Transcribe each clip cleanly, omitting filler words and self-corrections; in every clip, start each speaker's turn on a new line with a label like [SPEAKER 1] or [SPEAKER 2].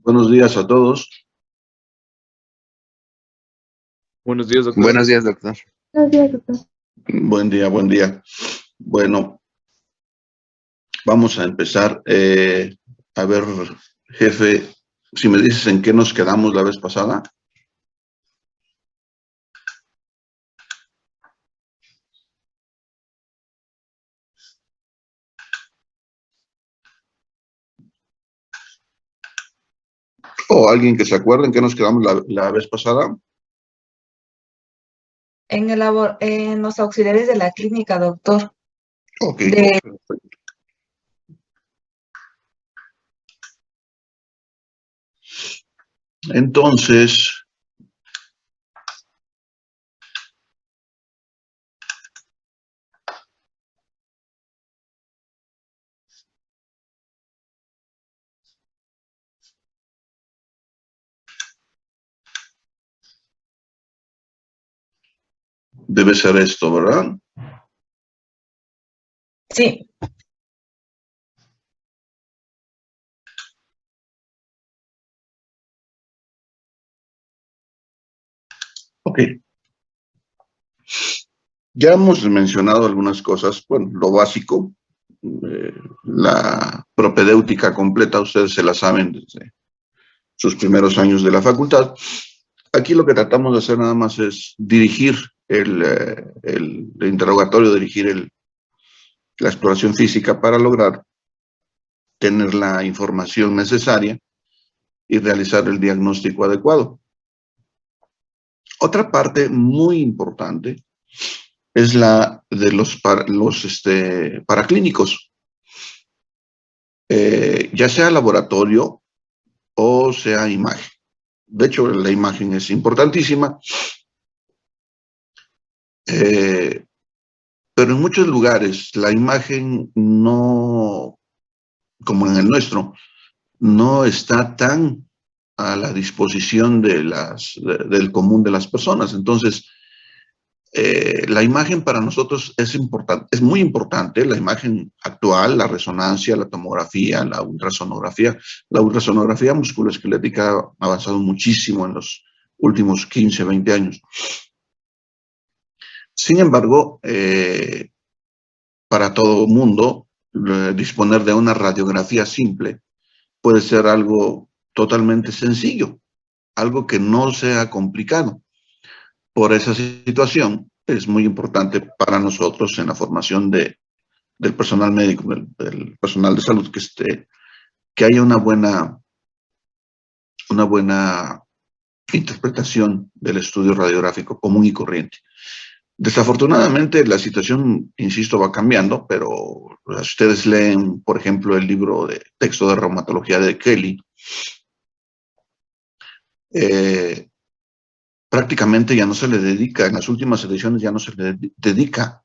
[SPEAKER 1] Buenos días a todos.
[SPEAKER 2] Buenos días, doctor.
[SPEAKER 3] Buenos días, doctor.
[SPEAKER 4] Buenos días, doctor.
[SPEAKER 1] Buen día, buen día. Bueno, vamos a empezar. A ver, jefe, si me dices en qué nos quedamos la vez pasada. ¿O alguien que se acuerde en qué nos quedamos la vez pasada?
[SPEAKER 4] En los auxiliares de la clínica, doctor.
[SPEAKER 1] Ok. Entonces, debe ser esto, ¿verdad?
[SPEAKER 4] Sí.
[SPEAKER 1] Ok. Ya hemos mencionado algunas cosas, bueno, lo básico, la propedéutica completa, ustedes se la saben desde sus primeros años de la facultad. Aquí lo que tratamos de hacer nada más es dirigir el interrogatorio, dirigir la exploración física para lograr tener la información necesaria y realizar el diagnóstico adecuado. Otra parte muy importante es la de los paraclínicos, ya sea laboratorio o sea imagen. De hecho, la imagen es importantísima, pero en muchos lugares la imagen no, como en el nuestro, no está tan a la disposición del común de las personas. Entonces, la imagen para nosotros es importante, es muy importante, la imagen actual, la resonancia, la tomografía, la ultrasonografía. La ultrasonografía musculoesquelética ha avanzado muchísimo en los últimos 15, 20 años. Sin embargo, para todo mundo, disponer de una radiografía simple puede ser algo totalmente sencillo, algo que no sea complicado. Por esa situación, es muy importante para nosotros en la formación del personal médico, del personal de salud, que haya una buena interpretación del estudio radiográfico común y corriente. Desafortunadamente, la situación, insisto, va cambiando, pero si ustedes leen, por ejemplo, el libro de texto de reumatología de Kelly, prácticamente ya no se le dedica, en las últimas ediciones ya no se le dedica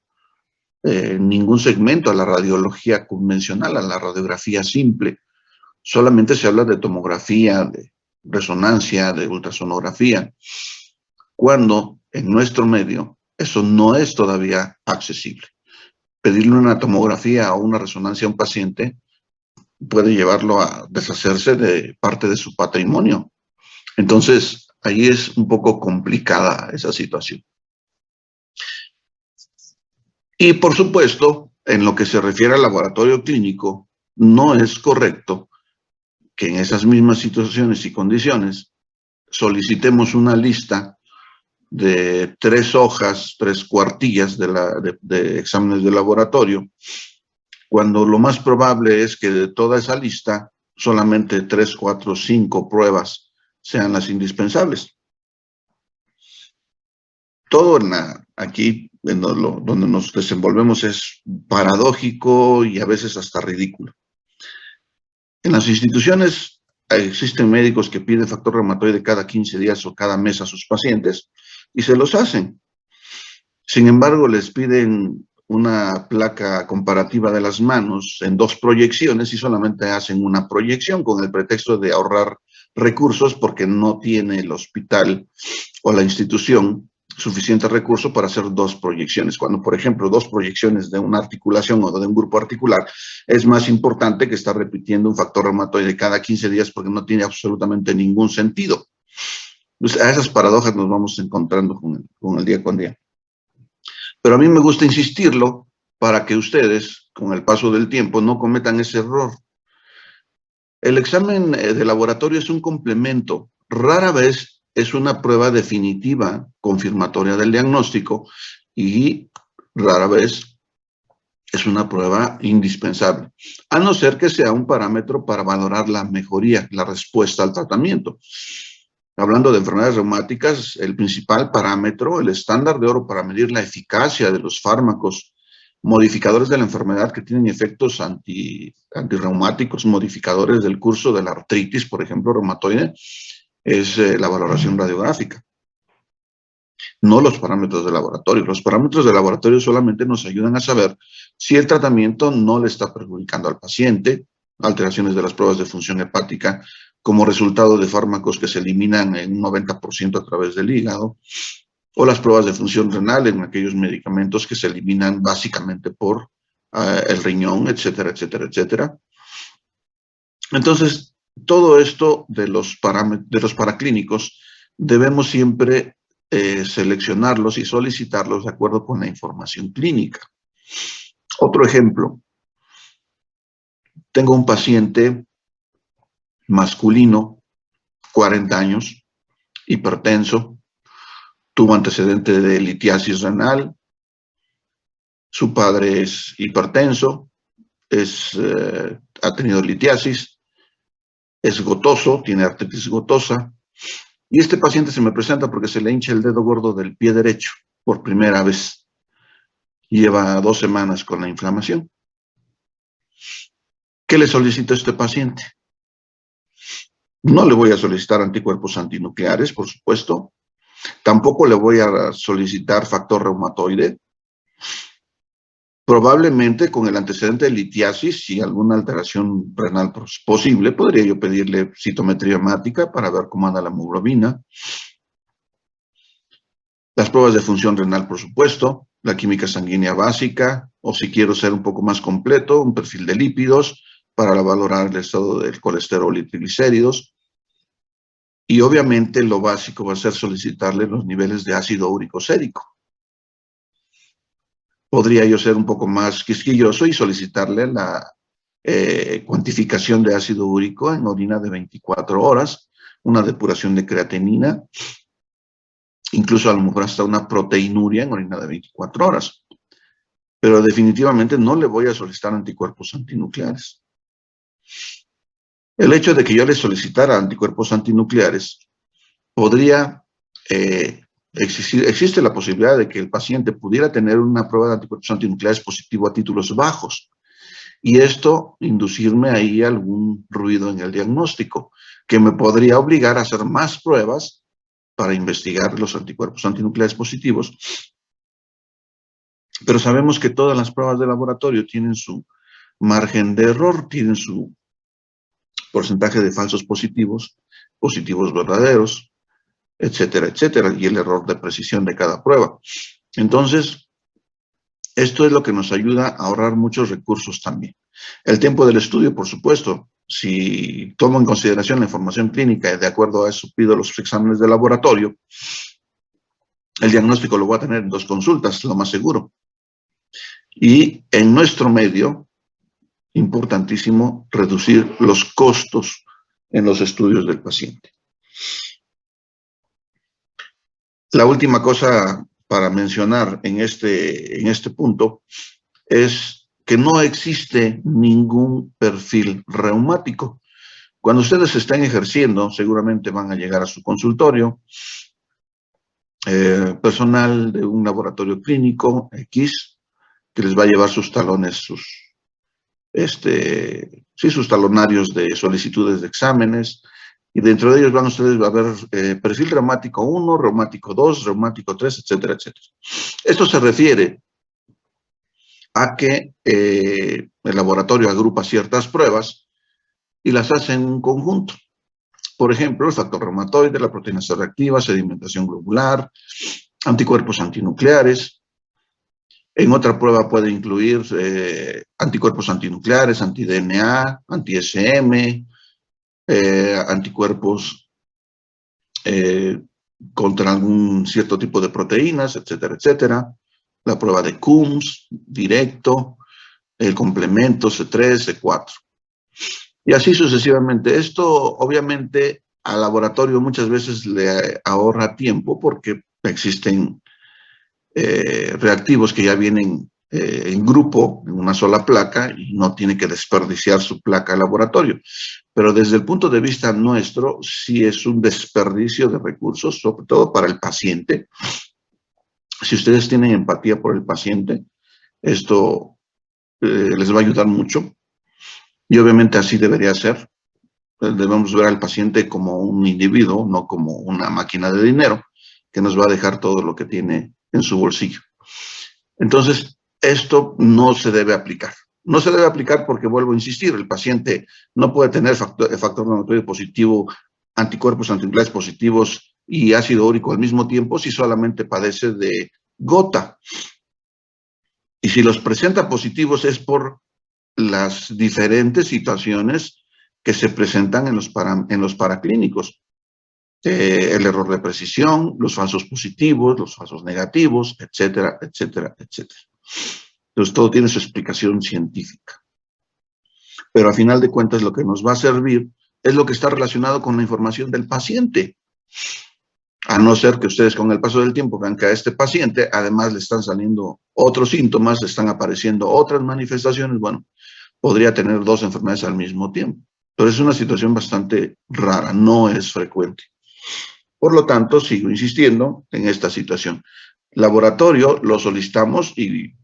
[SPEAKER 1] ningún segmento a la radiología convencional, a la radiografía simple. Solamente se habla de tomografía, de resonancia, de ultrasonografía, cuando en nuestro medio eso no es todavía accesible. Pedirle una tomografía o una resonancia a un paciente puede llevarlo a deshacerse de parte de su patrimonio. Entonces, ahí es un poco complicada esa situación. Y por supuesto, en lo que se refiere al laboratorio clínico, no es correcto que en esas mismas situaciones y condiciones solicitemos una lista de 3 hojas, 3 cuartillas de exámenes de laboratorio, cuando lo más probable es que de toda esa lista solamente 3, 4, 5 pruebas sean las indispensables. Todo aquí, donde nos desenvolvemos, es paradójico y a veces hasta ridículo. En las instituciones existen médicos que piden factor reumatoide cada 15 días o cada mes a sus pacientes y se los hacen. Sin embargo, les piden una placa comparativa de las manos en 2 proyecciones y solamente hacen una proyección con el pretexto de ahorrar recursos porque no tiene el hospital o la institución suficiente recurso para hacer 2 proyecciones. Cuando, por ejemplo, 2 proyecciones de una articulación o de un grupo articular, es más importante que estar repitiendo un factor reumatoide cada 15 días porque no tiene absolutamente ningún sentido. Pues a esas paradojas nos vamos encontrando con el día con día. Pero a mí me gusta insistirlo para que ustedes, con el paso del tiempo, no cometan ese error. El examen de laboratorio es un complemento. Rara vez es una prueba definitiva, confirmatoria del diagnóstico, y rara vez es una prueba indispensable, a no ser que sea un parámetro para valorar la mejoría, la respuesta al tratamiento. Hablando de enfermedades reumáticas, el principal parámetro, el estándar de oro para medir la eficacia de los fármacos modificadores de la enfermedad que tienen efectos antirreumáticos, modificadores del curso de la artritis, por ejemplo, reumatoide, es la valoración radiográfica. No los parámetros de laboratorio. Los parámetros de laboratorio solamente nos ayudan a saber si el tratamiento no le está perjudicando al paciente, alteraciones de las pruebas de función hepática como resultado de fármacos que se eliminan en un 90% a través del hígado, o las pruebas de función renal en aquellos medicamentos que se eliminan básicamente por el riñón, etcétera, etcétera, etcétera. Entonces, todo esto de los paraclínicos debemos siempre seleccionarlos y solicitarlos de acuerdo con la información clínica. Otro ejemplo, tengo un paciente masculino, 40 años, hipertenso, tuvo antecedente de litiasis renal, su padre es hipertenso, ha tenido litiasis, es gotoso, tiene artritis gotosa, y este paciente se me presenta porque se le hincha el dedo gordo del pie derecho por primera vez. Lleva 2 semanas con la inflamación. ¿Qué le solicito a este paciente? No le voy a solicitar anticuerpos antinucleares, por supuesto. Tampoco le voy a solicitar factor reumatoide. Probablemente con el antecedente de litiasis y alguna alteración renal posible, podría yo pedirle citometría hemática para ver cómo anda la hemoglobina. Las pruebas de función renal, por supuesto, la química sanguínea básica, o si quiero ser un poco más completo, un perfil de lípidos para valorar el estado del colesterol y triglicéridos. Y obviamente lo básico va a ser solicitarle los niveles de ácido úrico sérico. Podría yo ser un poco más quisquilloso y solicitarle la cuantificación de ácido úrico en orina de 24 horas, una depuración de creatinina, incluso a lo mejor hasta una proteinuria en orina de 24 horas. Pero definitivamente no le voy a solicitar anticuerpos antinucleares. El hecho de que yo le solicitara anticuerpos antinucleares podría existe la posibilidad de que el paciente pudiera tener una prueba de anticuerpos antinucleares positivo a títulos bajos, y esto inducirme ahí algún ruido en el diagnóstico, que me podría obligar a hacer más pruebas para investigar los anticuerpos antinucleares positivos. Pero sabemos que todas las pruebas de laboratorio tienen su margen de error, tienen su porcentaje de falsos positivos, positivos verdaderos, etcétera, etcétera, y el error de precisión de cada prueba. Entonces, esto es lo que nos ayuda a ahorrar muchos recursos también. El tiempo del estudio, por supuesto, si tomo en consideración la información clínica y de acuerdo a eso pido los exámenes de laboratorio, el diagnóstico lo voy a tener en 2 consultas, lo más seguro. Y en nuestro medio, importantísimo reducir los costos en los estudios del paciente. La última cosa para mencionar en este punto es que no existe ningún perfil reumático. Cuando ustedes estén ejerciendo, seguramente van a llegar a su consultorio, personal de un laboratorio clínico X, que les va a llevar sus talones, sus talonarios de solicitudes de exámenes, y dentro de ellos van ustedes a ver perfil reumático 1, reumático 2, reumático 3, etcétera, etcétera. Esto se refiere a que el laboratorio agrupa ciertas pruebas y las hace en un conjunto. Por ejemplo, el factor reumatoide, la proteína C reactiva, sedimentación globular, anticuerpos antinucleares. En otra prueba puede incluir anticuerpos antinucleares, anti-DNA, anti-SM, anticuerpos contra algún cierto tipo de proteínas, etcétera, etcétera. La prueba de Coombs, directo, el complemento C3, C4. Y así sucesivamente. Esto, obviamente, al laboratorio muchas veces le ahorra tiempo porque existen reactivos que ya vienen en grupo, en una sola placa, y no tiene que desperdiciar su placa al laboratorio. Pero desde el punto de vista nuestro, sí es un desperdicio de recursos, sobre todo para el paciente. Si ustedes tienen empatía por el paciente, esto les va a ayudar mucho. Y obviamente así debería ser. Debemos ver al paciente como un individuo, no como una máquina de dinero que nos va a dejar todo lo que tiene en su bolsillo. Entonces, esto no se debe aplicar. No se debe aplicar porque, vuelvo a insistir, el paciente no puede tener factor inflamatorio positivo, anticuerpos antinucleares positivos y ácido úrico al mismo tiempo si solamente padece de gota. Y si los presenta positivos es por las diferentes situaciones que se presentan en los paraclínicos. El error de precisión, los falsos positivos, los falsos negativos, etcétera, etcétera, etcétera. Entonces, todo tiene su explicación científica. Pero a final de cuentas, lo que nos va a servir es lo que está relacionado con la información del paciente. A no ser que ustedes con el paso del tiempo vean que a este paciente además le están saliendo otros síntomas, le están apareciendo otras manifestaciones, bueno, podría tener dos enfermedades al mismo tiempo. Pero es una situación bastante rara, no es frecuente. Por lo tanto, sigo insistiendo en esta situación. Laboratorio lo solicitamos y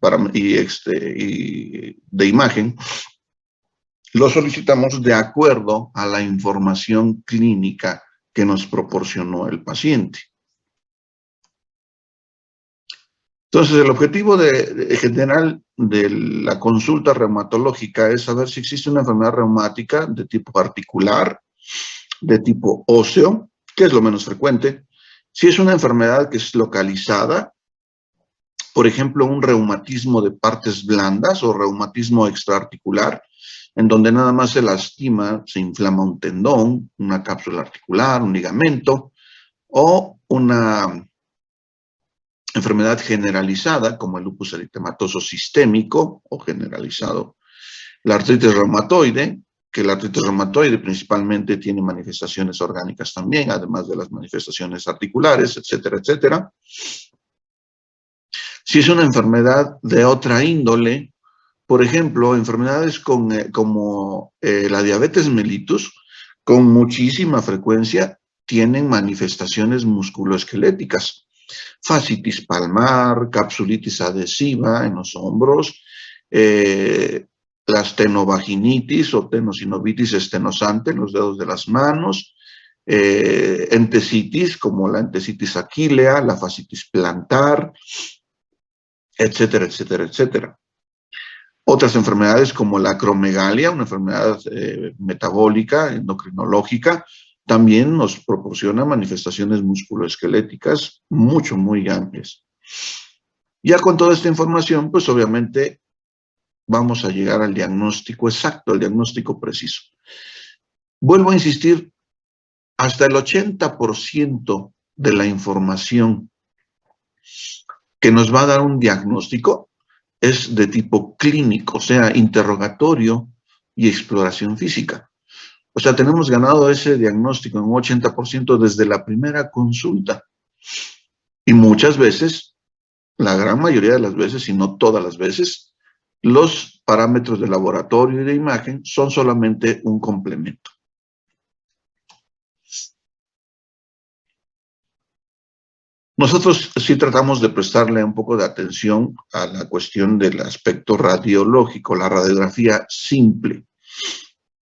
[SPEAKER 1] de imagen lo solicitamos de acuerdo a la información clínica que nos proporcionó el paciente. Entonces, el objetivo general de la consulta reumatológica es saber si existe una enfermedad reumática de tipo articular, de tipo óseo, que es lo menos frecuente, si es una enfermedad que es localizada, por ejemplo, un reumatismo de partes blandas o reumatismo extraarticular, en donde nada más se lastima, se inflama un tendón, una cápsula articular, un ligamento, o una enfermedad generalizada, como el lupus eritematoso sistémico o generalizado. La artritis reumatoide, que la artritis reumatoide principalmente tiene manifestaciones orgánicas también, además de las manifestaciones articulares, etcétera, etcétera. Si es una enfermedad de otra índole, por ejemplo, enfermedades como la diabetes mellitus, con muchísima frecuencia tienen manifestaciones musculoesqueléticas. Fascitis palmar, capsulitis adhesiva en los hombros, la stenovaginitis o tenosinovitis estenosante en los dedos de las manos, entesitis como la entesitis aquilea, la fascitis plantar, etcétera, etcétera, etcétera. Otras enfermedades como la acromegalia, una enfermedad metabólica, endocrinológica, también nos proporciona manifestaciones musculoesqueléticas muy amplias. Ya con toda esta información, pues obviamente vamos a llegar al diagnóstico exacto, al diagnóstico preciso. Vuelvo a insistir, hasta el 80% de la información que nos va a dar un diagnóstico es de tipo clínico, o sea, interrogatorio y exploración física. O sea, tenemos ganado ese diagnóstico en un 80% desde la primera consulta. Y muchas veces, la gran mayoría de las veces, y no todas las veces, los parámetros de laboratorio y de imagen son solamente un complemento. Nosotros sí tratamos de prestarle un poco de atención a la cuestión del aspecto radiológico, la radiografía simple.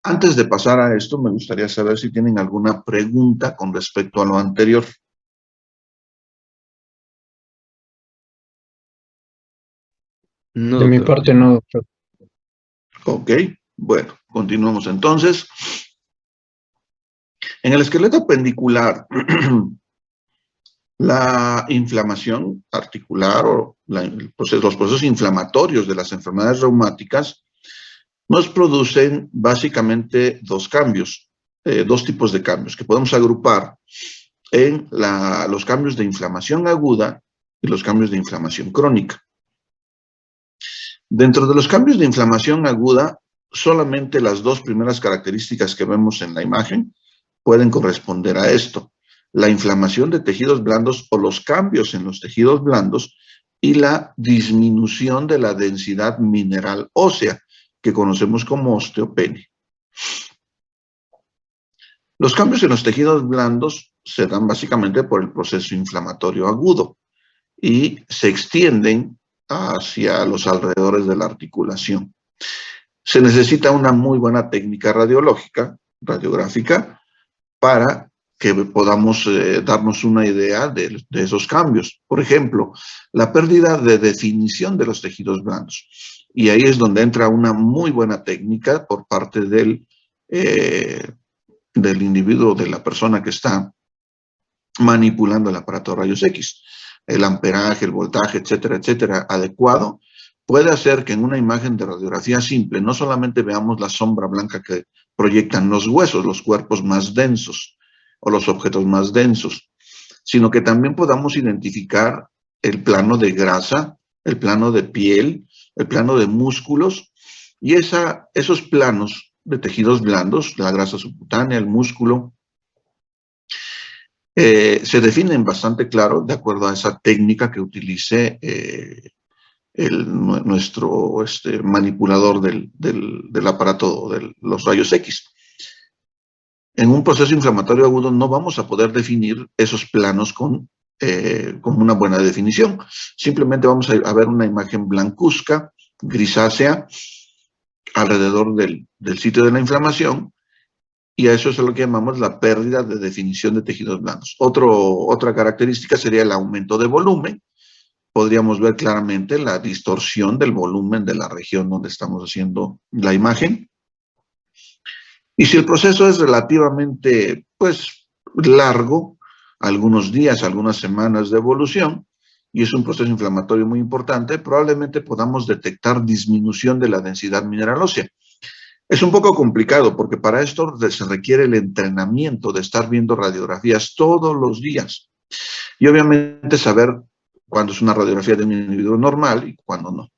[SPEAKER 1] Antes de pasar a esto, me gustaría saber si tienen alguna pregunta con respecto a lo anterior.
[SPEAKER 2] No,
[SPEAKER 3] De mi
[SPEAKER 2] doctor.
[SPEAKER 3] parte no, doctor.
[SPEAKER 1] Ok, bueno, continuamos entonces. En el esqueleto pendicular La inflamación articular o los procesos inflamatorios de las enfermedades reumáticas nos producen básicamente dos cambios, dos tipos de cambios que podemos agrupar en los cambios de inflamación aguda y los cambios de inflamación crónica. Dentro de los cambios de inflamación aguda, solamente las dos primeras características que vemos en la imagen pueden corresponder a esto: la inflamación de tejidos blandos o los cambios en los tejidos blandos y la disminución de la densidad mineral ósea, que conocemos como osteopenia. Los cambios en los tejidos blandos se dan básicamente por el proceso inflamatorio agudo y se extienden hacia los alrededores de la articulación. Se necesita una muy buena técnica radiográfica, para que podamos darnos una idea de esos cambios. Por ejemplo, la pérdida de definición de los tejidos blandos. Y ahí es donde entra una muy buena técnica por parte del individuo, de la persona que está manipulando el aparato de rayos X. El amperaje, el voltaje, etcétera, etcétera, adecuado, puede hacer que en una imagen de radiografía simple no solamente veamos la sombra blanca que proyectan los huesos, los cuerpos más densos o los objetos más densos, sino que también podamos identificar el plano de grasa, el plano de piel, el plano de músculos, y esos planos de tejidos blandos, la grasa subcutánea, el músculo, se definen bastante claro de acuerdo a esa técnica que utilice nuestro manipulador del aparato de los rayos X. En un proceso inflamatorio agudo no vamos a poder definir esos planos con una buena definición. Simplemente vamos a ver una imagen blancuzca, grisácea, alrededor del sitio de la inflamación, y a eso es lo que llamamos la pérdida de definición de tejidos blandos. Otra característica sería el aumento de volumen. Podríamos ver claramente la distorsión del volumen de la región donde estamos haciendo la imagen. Y si el proceso es relativamente, largo, algunos días, algunas semanas de evolución, y es un proceso inflamatorio muy importante, probablemente podamos detectar disminución de la densidad mineral ósea. Es un poco complicado porque para esto se requiere el entrenamiento de estar viendo radiografías todos los días y obviamente saber cuándo es una radiografía de un individuo normal y cuándo no.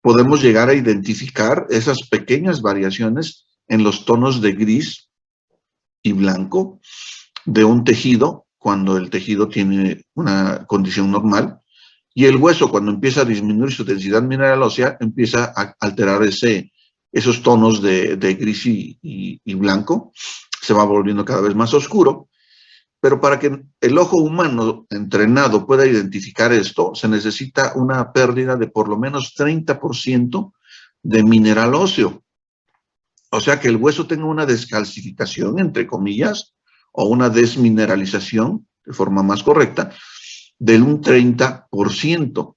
[SPEAKER 1] Podemos llegar a identificar esas pequeñas variaciones en los tonos de gris y blanco de un tejido cuando el tejido tiene una condición normal, y el hueso, cuando empieza a disminuir su densidad mineral ósea, empieza a alterar esos tonos de gris y blanco, se va volviendo cada vez más oscuro. Pero para que el ojo humano entrenado pueda identificar esto, se necesita una pérdida de por lo menos 30% de mineral óseo. O sea, que el hueso tenga una descalcificación, entre comillas, o una desmineralización, de forma más correcta, del un 30%.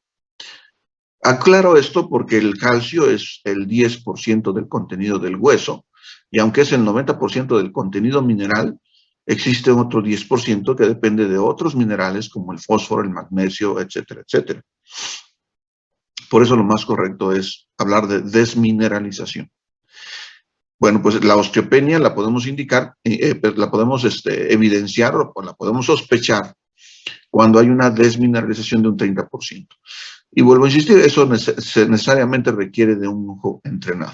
[SPEAKER 1] Aclaro esto porque el calcio es el 10% del contenido del hueso, y aunque es el 90% del contenido mineral, existe otro 10% que depende de otros minerales como el fósforo, el magnesio, etcétera, etcétera. Por eso lo más correcto es hablar de desmineralización. Bueno, pues la osteopenia la podemos indicar, la podemos evidenciar o la podemos sospechar cuando hay una desmineralización de un 30%. Y vuelvo a insistir, eso necesariamente requiere de un ojo entrenado.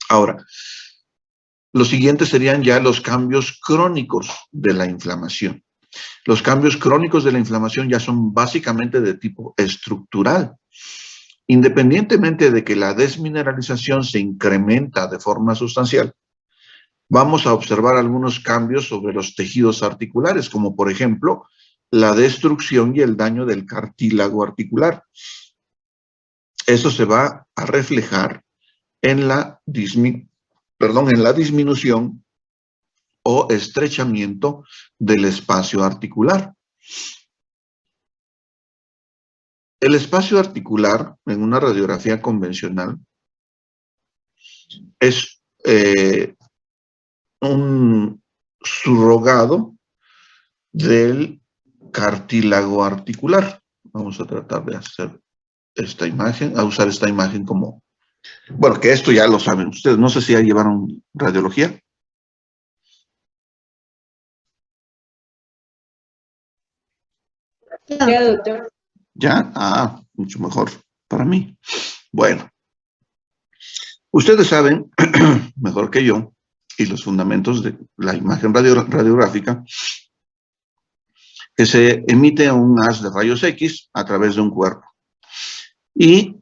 [SPEAKER 1] Ahora, los siguientes serían ya los cambios crónicos de la inflamación. Los cambios crónicos de la inflamación ya son básicamente de tipo estructural. Independientemente de que la desmineralización se incrementa de forma sustancial, vamos a observar algunos cambios sobre los tejidos articulares, como por ejemplo, la destrucción y el daño del cartílago articular. Eso se va a reflejar en la disminución o estrechamiento del espacio articular. El espacio articular en una radiografía convencional es un surrogado del cartílago articular. Vamos a tratar de hacer esta imagen, a usar esta imagen como... Bueno, que esto ya lo saben ustedes. No sé si ya llevaron radiología.
[SPEAKER 4] Ya, doctor.
[SPEAKER 1] ¿Ya? Ah, mucho mejor para mí. Bueno, ustedes saben, mejor que yo, y los fundamentos de la imagen radiográfica, que se emite un haz de rayos X a través de un cuerpo. Y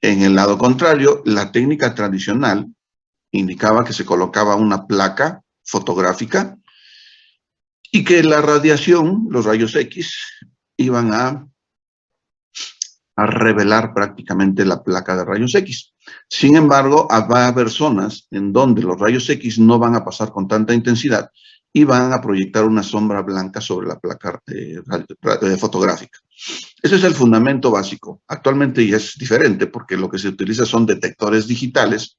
[SPEAKER 1] en el lado contrario, la técnica tradicional indicaba que se colocaba una placa fotográfica y que la radiación, los rayos X, iban a revelar prácticamente la placa de rayos X. Sin embargo, va a haber zonas en donde los rayos X no van a pasar con tanta intensidad y van a proyectar una sombra blanca sobre la placa fotográfica. Ese es el fundamento básico. Actualmente ya es diferente porque lo que se utiliza son detectores digitales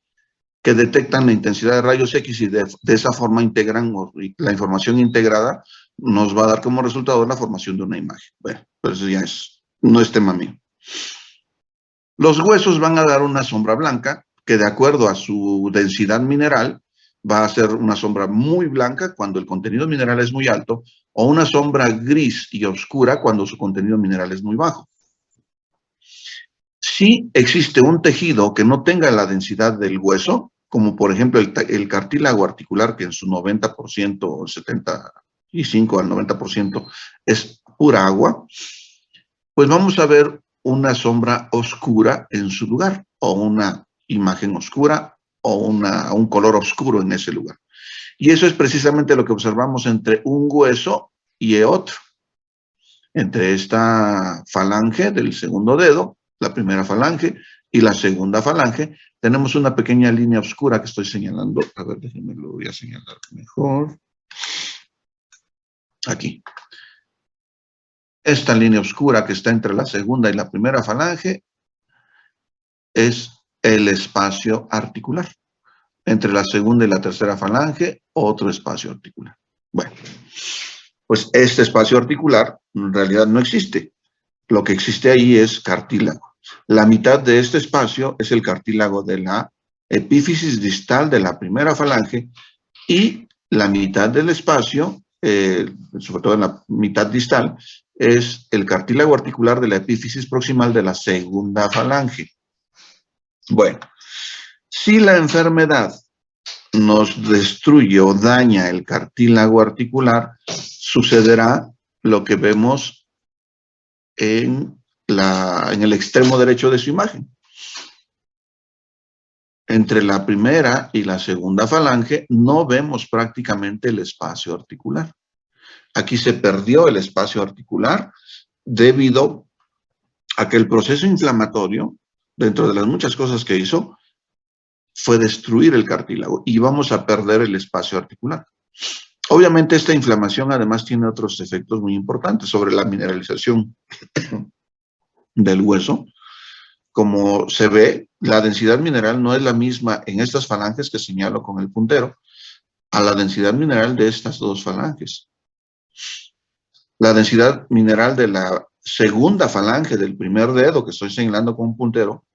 [SPEAKER 1] que detectan la intensidad de rayos X y de esa forma integran, la información integrada nos va a dar como resultado la formación de una imagen. Bueno, pues eso ya no es tema mío. Los huesos van a dar una sombra blanca que de acuerdo a su densidad mineral va a ser una sombra muy blanca cuando el contenido mineral es muy alto o una sombra gris y oscura cuando su contenido mineral es muy bajo. Si existe un tejido que no tenga la densidad del hueso, como por ejemplo el cartílago articular, que en su 90% o 75 al 90% es pura agua, pues vamos a ver una sombra oscura en su lugar, o una imagen oscura, o un color oscuro en ese lugar. Y eso es precisamente lo que observamos entre un hueso y otro. Entre esta falange del segundo dedo, la primera falange, y la segunda falange, tenemos una pequeña línea oscura que estoy señalando. A ver, déjenme lo voy a señalar mejor. Aquí. Esta línea oscura que está entre la segunda y la primera falange es el espacio articular. Entre la segunda y la tercera falange, otro espacio articular. Bueno, pues este espacio articular en realidad no existe. Lo que existe ahí es cartílago. La mitad de este espacio es el cartílago de la epífisis distal de la primera falange y la mitad del espacio, sobre todo en la mitad distal, es el cartílago articular de la epífisis proximal de la segunda falange. Bueno, si la enfermedad nos destruye o daña el cartílago articular, sucederá lo que vemos en el extremo derecho de su imagen. Entre la primera y la segunda falange no vemos prácticamente el espacio articular. Aquí se perdió el espacio articular debido a que el proceso inflamatorio, dentro de las muchas cosas que hizo, fue destruir el cartílago y vamos a perder el espacio articular. Obviamente esta inflamación además tiene otros efectos muy importantes sobre la mineralización del hueso. Como se ve, la densidad mineral no es la misma en estas falanges que señalo con el puntero a la densidad mineral de estas dos falanges. La densidad mineral de la segunda falange del primer dedo que estoy señalando con un puntero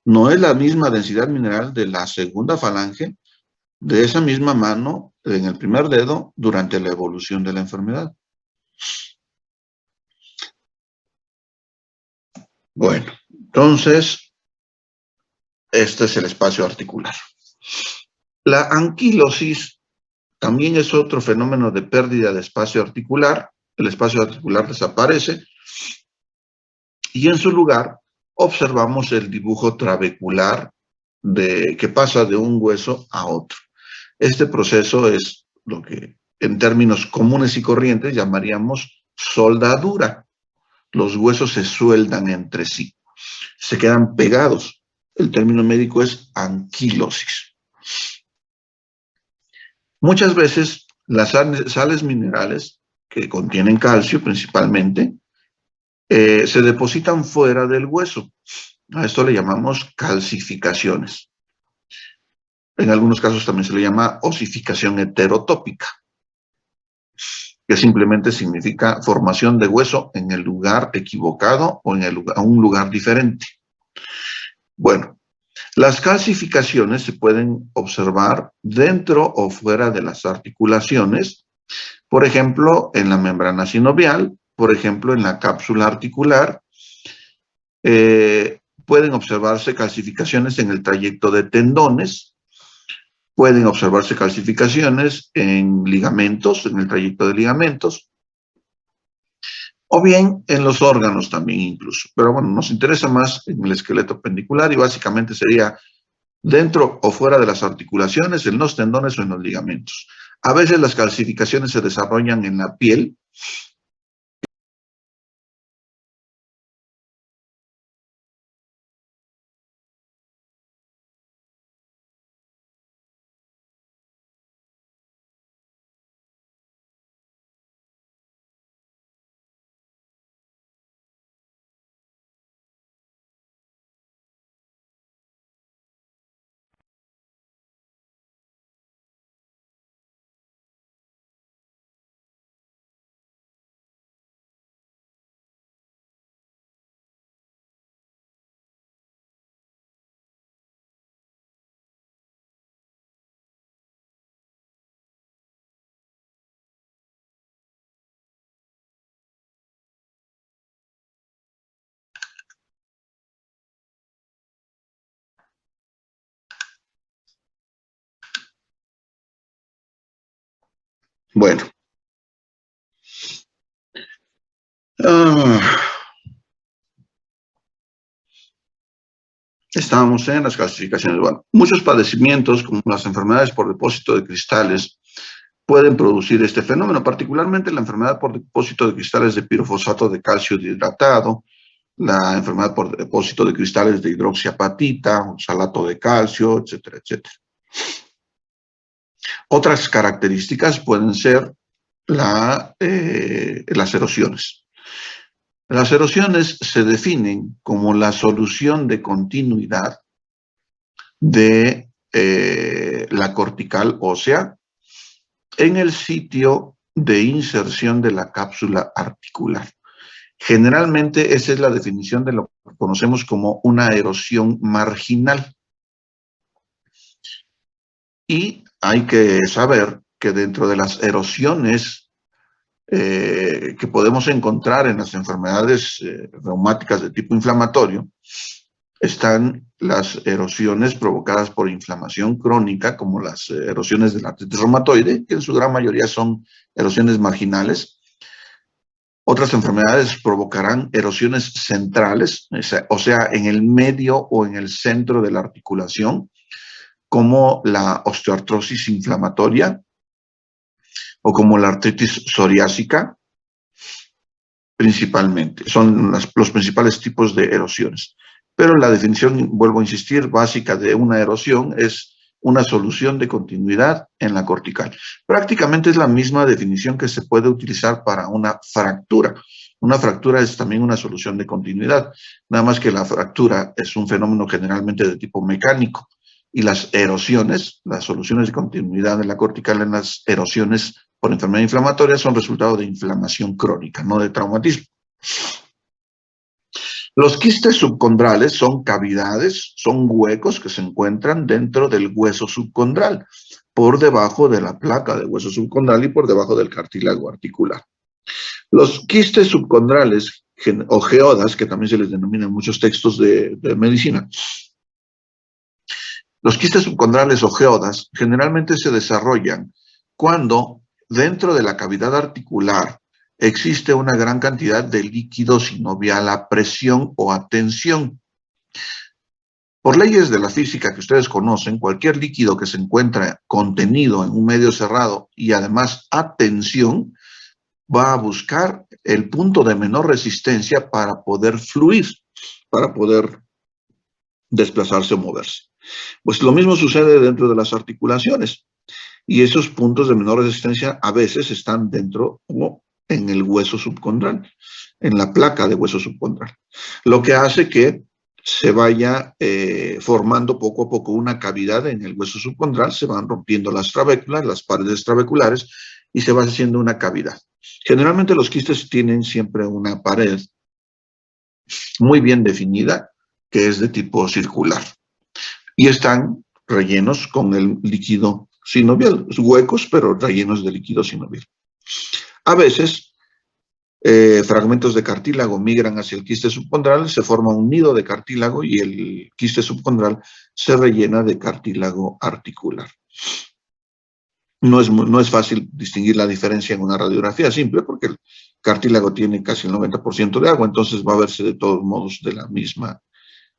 [SPEAKER 1] no es la misma densidad mineral de la segunda falange de esa misma mano en el primer dedo durante la evolución de la enfermedad. Bueno, entonces, este es el espacio articular. La anquilosis también es otro fenómeno de pérdida de espacio articular. El espacio articular desaparece y en su lugar observamos el dibujo trabecular que pasa de un hueso a otro. Este proceso es lo que en términos comunes y corrientes llamaríamos soldadura. Los huesos se sueldan entre sí, se quedan pegados. El término médico es anquilosis. Muchas veces las sales minerales que contienen calcio principalmente se depositan fuera del hueso. A esto le llamamos calcificaciones. En algunos casos también se le llama osificación heterotópica. que simplemente significa formación de hueso en el lugar equivocado o en un lugar diferente. Bueno, las calcificaciones se pueden observar dentro o fuera de las articulaciones, por ejemplo, en la membrana sinovial, por ejemplo, en la cápsula articular. Pueden observarse calcificaciones en el trayecto de tendones, pueden observarse calcificaciones en ligamentos, en el trayecto de ligamentos, o bien en los órganos también incluso. Pero bueno, nos interesa más en el esqueleto pendicular y básicamente sería dentro o fuera de las articulaciones, en los tendones o en los ligamentos. A veces las calcificaciones se desarrollan en la piel. Bueno. Estábamos en las clasificaciones. Bueno, muchos padecimientos, como las enfermedades por depósito de cristales, pueden producir este fenómeno, particularmente la enfermedad por depósito de cristales de pirofosfato de calcio deshidratado, la enfermedad por depósito de cristales de hidroxiapatita, oxalato de calcio, etcétera, etcétera. Otras características pueden ser las erosiones. Las erosiones se definen como la solución de continuidad de la cortical ósea en el sitio de inserción de la cápsula articular. Generalmente esa es la definición de lo que conocemos como una erosión marginal. Y hay que saber que dentro de las erosiones que podemos encontrar en las enfermedades reumáticas de tipo inflamatorio, están las erosiones provocadas por inflamación crónica, como las erosiones de la artritis reumatoide, que en su gran mayoría son erosiones marginales. Otras enfermedades provocarán erosiones centrales, o sea, en el medio o en el centro de la articulación, como la osteoartrosis inflamatoria, o como la artritis psoriásica, principalmente. Son los principales tipos de erosiones. Pero la definición, vuelvo a insistir, básica de una erosión es una solución de continuidad en la cortical. Prácticamente es la misma definición que se puede utilizar para una fractura. Una fractura es también una solución de continuidad, nada más que la fractura es un fenómeno generalmente de tipo mecánico y las erosiones, las soluciones de continuidad de la cortical en las erosiones por enfermedad inflamatoria son resultado de inflamación crónica, no de traumatismo. Los quistes subcondrales son cavidades, son huecos que se encuentran dentro del hueso subcondral, por debajo de la placa de hueso subcondral y por debajo del cartílago articular. Los quistes subcondrales o geodas, que también se les denomina en muchos textos de medicina, los quistes subcondrales o geodas generalmente se desarrollan cuando dentro de la cavidad articular existe una gran cantidad de líquido sinovial a presión o a tensión. Por leyes de la física que ustedes conocen, cualquier líquido que se encuentra contenido en un medio cerrado y además a tensión, va a buscar el punto de menor resistencia para poder fluir, para poder desplazarse o moverse. Pues lo mismo sucede dentro de las articulaciones. Y esos puntos de menor resistencia a veces están dentro o en el hueso subcondral, en la placa de hueso subcondral. Lo que hace que se vaya formando poco a poco una cavidad en el hueso subcondral, se van rompiendo las trabéculas, las paredes trabeculares, y se va haciendo una cavidad. Generalmente los quistes tienen siempre una pared muy bien definida, que es de tipo circular, y están rellenos con el líquido sinovial, huecos, pero rellenos de líquido sinovial. A veces, fragmentos de cartílago migran hacia el quiste subcondral, se forma un nido de cartílago y el quiste subcondral se rellena de cartílago articular. No es fácil distinguir la diferencia en una radiografía simple porque el cartílago tiene casi el 90% de agua, entonces va a verse de todos modos de la misma,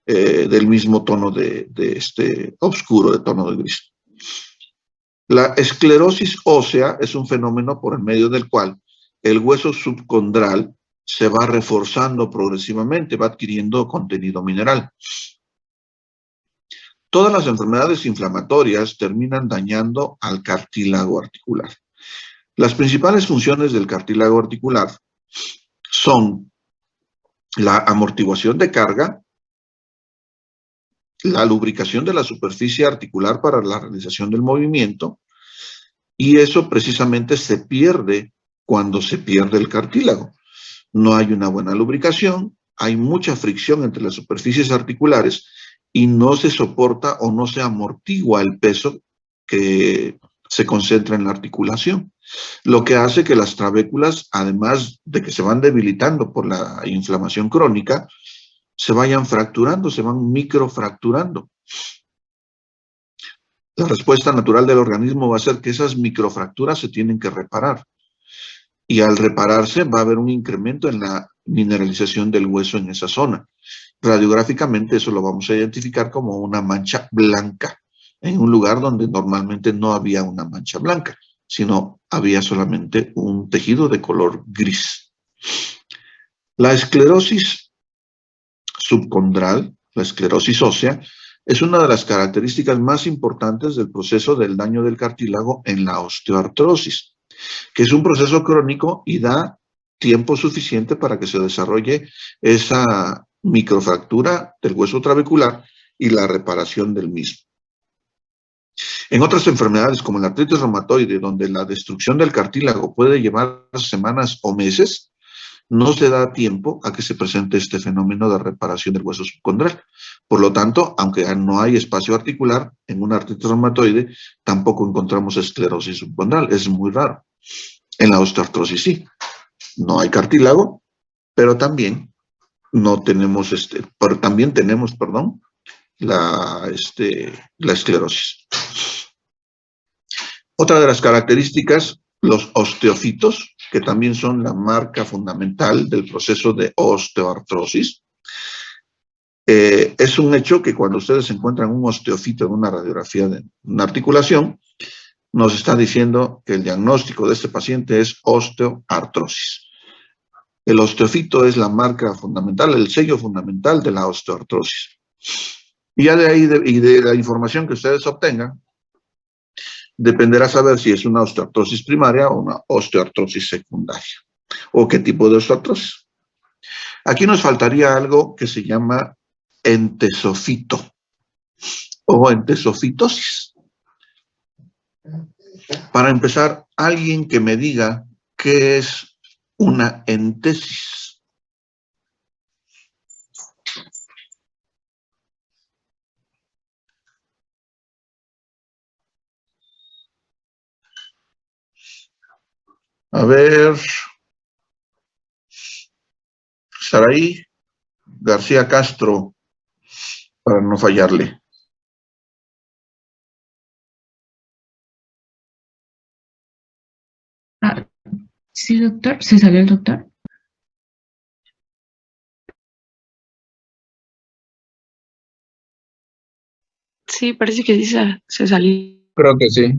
[SPEAKER 1] del mismo tono de oscuro, de tono de gris. La esclerosis ósea es un fenómeno por el medio del cual el hueso subcondral se va reforzando progresivamente, va adquiriendo contenido mineral. Todas las enfermedades inflamatorias terminan dañando al cartílago articular. Las principales funciones del cartílago articular son la amortiguación de carga, la lubricación de la superficie articular para la realización del movimiento, y eso precisamente se pierde cuando se pierde el cartílago. No hay una buena lubricación, hay mucha fricción entre las superficies articulares y no se soporta o no se amortigua el peso que se concentra en la articulación, lo que hace que las trabéculas, además de que se van debilitando por la inflamación crónica, se vayan fracturando, se van microfracturando. La respuesta natural del organismo va a ser que esas microfracturas se tienen que reparar. Y al repararse va a haber un incremento en la mineralización del hueso en esa zona. Radiográficamente eso lo vamos a identificar como una mancha blanca, en un lugar donde normalmente no había una mancha blanca, sino había solamente un tejido de color gris. La esclerosis subcondral, la esclerosis ósea, es una de las características más importantes del proceso del daño del cartílago en la osteoartrosis, que es un proceso crónico y da tiempo suficiente para que se desarrolle esa microfractura del hueso trabecular y la reparación del mismo. En otras enfermedades como la artritis reumatoide, donde la destrucción del cartílago puede llevar semanas o meses, no se da tiempo a que se presente este fenómeno de reparación del hueso subcondral. Por lo tanto, aunque no hay espacio articular, en una artritis reumatoide tampoco encontramos esclerosis subcondral, es muy raro. En la osteoartrosis sí, no hay cartílago, pero también no tenemos la esclerosis. Otra de las características, los osteofitos, que también son la marca fundamental del proceso de osteoartrosis. Es un hecho que cuando ustedes encuentran un osteofito en una radiografía de una articulación, nos está diciendo que el diagnóstico de este paciente es osteoartrosis. El osteofito es la marca fundamental, el sello fundamental de la osteoartrosis. Y ya de ahí, y de la información que ustedes obtengan, dependerá saber si es una osteoartrosis primaria o una osteoartrosis secundaria, o qué tipo de osteoartrosis. Aquí nos faltaría algo que se llama entesofito o entesofitosis. Para empezar, alguien que me diga qué es una entesis. A ver, Saraí García Castro, para no fallarle.
[SPEAKER 3] Sí, doctor. ¿Se salió el doctor?
[SPEAKER 5] Sí, parece que sí se salió.
[SPEAKER 2] Creo que sí.